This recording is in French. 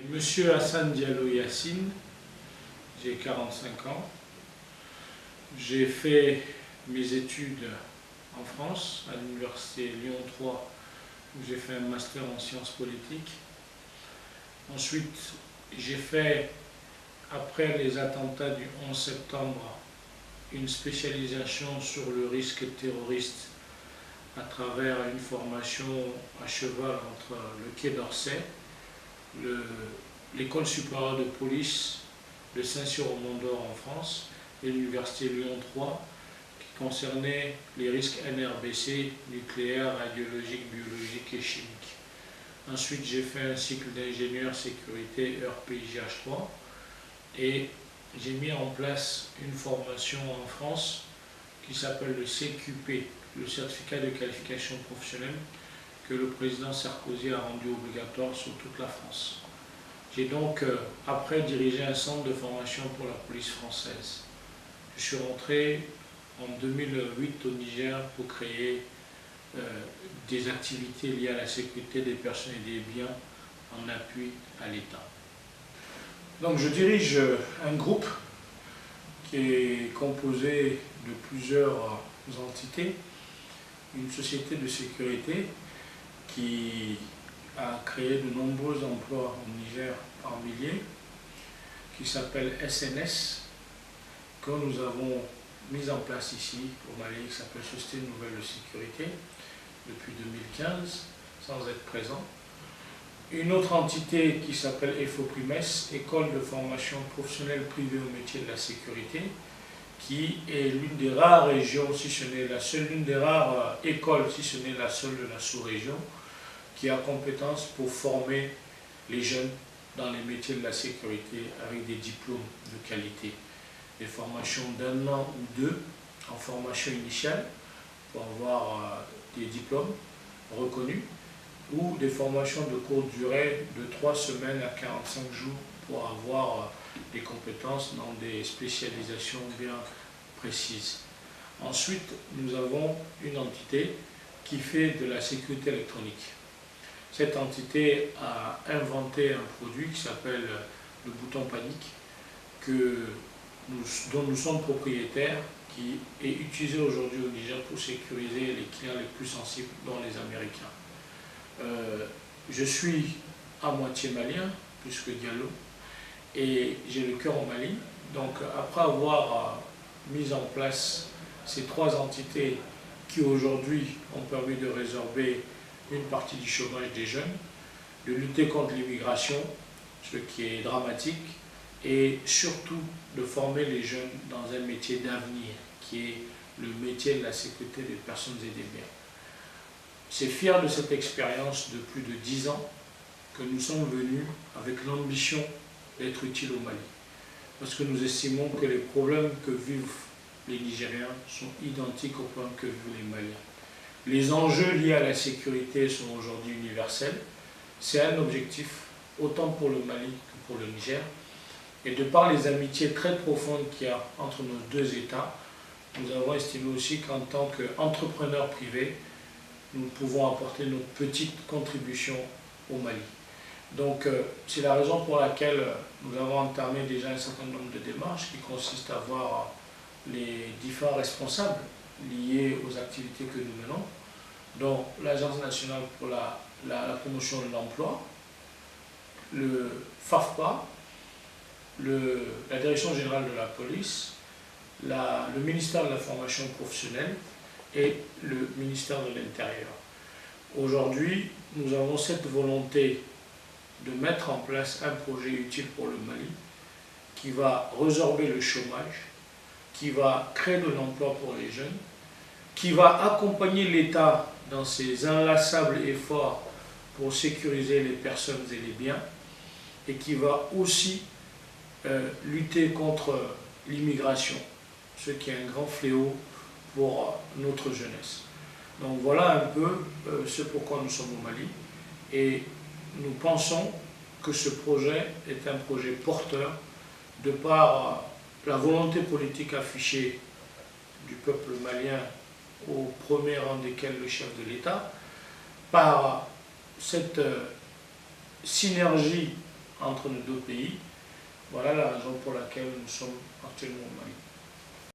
Monsieur Hassan Diallo Yassine, j'ai 45 ans. J'ai fait mes études en France, à l'université Lyon 3, où j'ai fait un master en sciences politiques. Ensuite, j'ai fait, après les attentats du 11 septembre, une spécialisation sur le risque terroriste à travers une formation à cheval entre le Quai d'Orsay, l'école supérieure de police de Saint-Cyr-au-Mont-d'Or en France et l'université Lyon 3 qui concernait les risques NRBC, nucléaires, radiologiques, biologiques et chimiques. Ensuite, j'ai fait un cycle d'ingénieur sécurité ERPIGH3 et j'ai mis en place une formation en France qui s'appelle le CQP, le certificat de qualification professionnelle, que le président Sarkozy a rendu obligatoire sur toute la France. J'ai donc, après, dirigé un centre de formation pour la police française. Je suis rentré en 2008 au Niger pour créer des activités liées à la sécurité des personnes et des biens en appui à l'État. Donc je dirige un groupe qui est composé de plusieurs entités, une société de sécurité qui a créé de nombreux emplois au Niger par milliers, qui s'appelle SNS, que nous avons mis en place ici au Mali, qui s'appelle Société Nouvelle de Sécurité, depuis 2015, sans être présent. Une autre entité qui s'appelle EFOPRIMES, École de formation professionnelle privée au métier de la sécurité, qui est l'une des rares régions, si ce n'est la seule, l'une des rares écoles, si ce n'est la seule de la sous-région, qui a compétence pour former les jeunes dans les métiers de la sécurité avec des diplômes de qualité. Des formations d'1 an ou 2 en formation initiale pour avoir des diplômes reconnus, ou des formations de courte durée de 3 semaines à 45 jours pour avoir des compétences dans des spécialisations bien précises. Ensuite, nous avons une entité qui fait de la sécurité électronique. Cette entité a inventé un produit qui s'appelle le bouton panique, dont nous sommes propriétaires, qui est utilisé aujourd'hui au Niger pour sécuriser les clients les plus sensibles, dont les Américains. Je suis à moitié malien, plus que Diallo, et j'ai le cœur au Mali. Donc après avoir mis en place ces 3 entités qui aujourd'hui ont permis de résorber une partie du chômage des jeunes, de lutter contre l'immigration, ce qui est dramatique, et surtout de former les jeunes dans un métier d'avenir, qui est le métier de la sécurité des personnes et des biens. C'est fier de cette expérience de plus de 10 ans que nous sommes venus avec l'ambition d'être utiles au Mali. Parce que nous estimons que les problèmes que vivent les Nigériens sont identiques aux problèmes que vivent les Maliens. Les enjeux liés à la sécurité sont aujourd'hui universels. C'est un objectif autant pour le Mali que pour le Niger. Et de par les amitiés très profondes qu'il y a entre nos 2 États, nous avons estimé aussi qu'en tant qu'entrepreneurs privés, nous pouvons apporter notre petite contribution au Mali. Donc c'est la raison pour laquelle nous avons entamé déjà un certain nombre de démarches qui consistent à voir les différents responsables liés aux activités que nous menons, dont l'Agence nationale pour la promotion de l'emploi, le FAFPA, la Direction générale de la police, le ministère de la formation professionnelle et le ministère de l'Intérieur. Aujourd'hui, nous avons cette volonté de mettre en place un projet utile pour le Mali qui va résorber le chômage, qui va créer de l'emploi pour les jeunes, qui va accompagner l'État dans ses inlassables efforts pour sécuriser les personnes et les biens, et qui va aussi lutter contre l'immigration, ce qui est un grand fléau pour notre jeunesse. Donc voilà un peu ce pourquoi nous sommes au Mali, et nous pensons que ce projet est un projet porteur de par la volonté politique affichée du peuple malien, au premier rang desquels le chef de l'État, par cette synergie entre nos deux pays. Voilà la raison pour laquelle nous sommes actuellement au Mali.